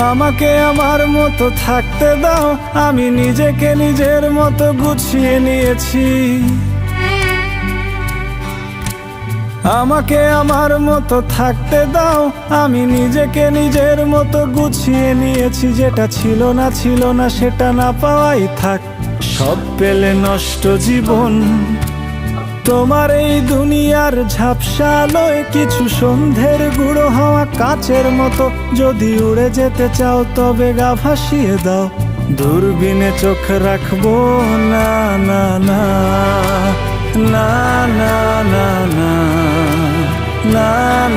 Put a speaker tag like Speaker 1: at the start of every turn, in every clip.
Speaker 1: আমাকে আমার মতো থাকতে দাও, আমি নিজেকে নিজের মতো গুছিয়ে নিয়েছি। আমাকে আমার মতো থাকতে দাও, আমি নিজেকে নিজের মতো গুছিয়ে নিয়েছি। যেটা ছিল না সেটা না পাওয়াই থাক, সব পেলে নষ্ট জীবন। তোমার এই দুনিয়ার ঝাপসা আলোয় কিছু সন্ধ্যের গুঁড়ো হওয়া কাচের মতো। যদি উড়ে যেতে চাও তবে গা ভাসিয়ে দাও, দূরবীনে চোখ রাখবো না না না না না না না না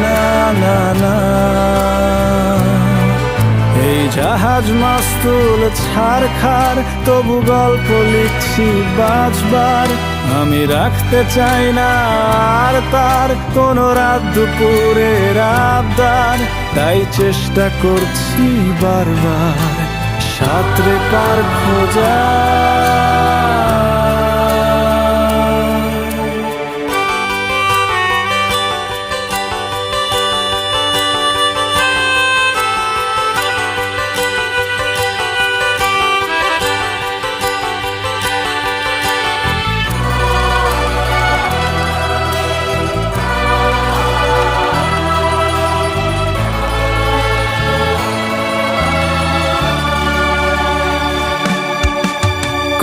Speaker 1: না না না। এই জাহাজ মাস্তুল ছারখার, তবু গল্প লিখছি বাঁচবার। আমি রাখতে চাই না আর তার কোনো রাত দুপুরের আবদার, তাই চেষ্টা করছি বারবার সাঁতরে পার খোঁজা।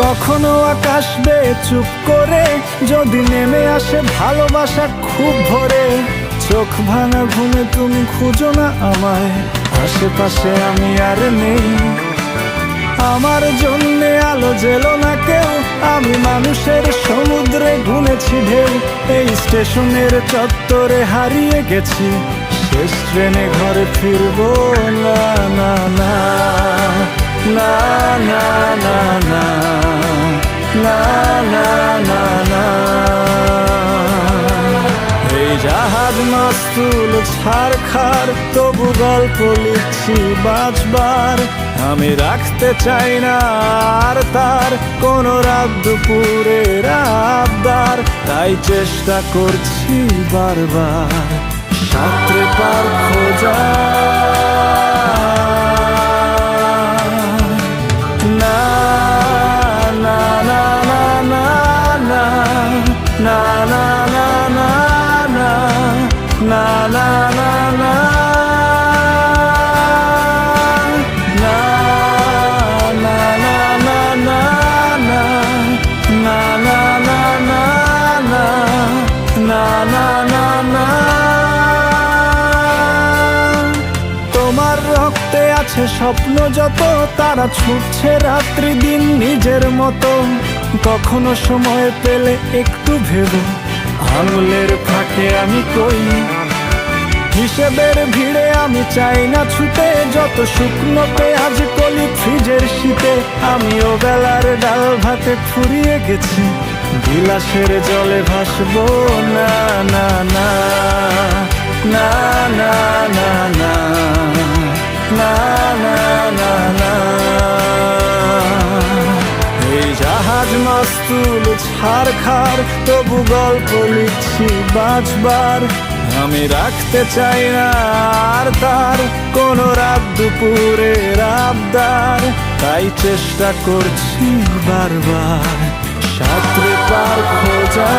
Speaker 1: কখনো আকাশ বেয়ে চুপ করে যদি নেমে আসে ভালোবাসা খুব ভোরে। চোখ ভাঙা ঘুমে তুমি খুঁজো না আমায়, আশেপাশে আমি আর নেই। আমার জন্যে আলো জেলো না কেউ, আমি মানুষের সমুদ্রে গুনেছি ঢেউ। এই স্টেশনের চত্বরে হারিয়ে গেছি, শেষ ট্রেনে ঘরে ফিরবো না না না না না না না না না না না। এই জাহাজ মাস্তুল ছারখার, তবু গল্প লিখছি বাঁচবার। আমি রাখতে চাই না আর তার কোনো রাত দুপুরের আবদার, তাই চেষ্টা করছি বারবার সাঁতরে পার খোঁজা। না না না না না না না না না না না না না না না না না। তোমার রক্তে আছে স্বপ্ন যত, তারা ছুটছে রাত্রি দিন নিজের মতো। কখনো সময় পেলে একটু ভেবো, আঙুলের ফাঁকে আমি কই। হিসেবের ভিড়ে আমি চাই না ছুটে, যত শুকনো পেঁয়াজ কলি ফ্রিজের শীতে। আমিও বেলার ডাল ভাতে ফুরিয়ে গেছি, বিলাসের জলে ভাসবো না না না না না না না না না না না। এই জাহাজ মাস্তুল ছারখার, তবু গল্প লিখছি বাঁচবার। আমি রাখতে চাই না আর তার কোনো রাত দুপুরের আবদার, তাই চেষ্টা করছি বারবার সাঁতরে পার খোঁজা।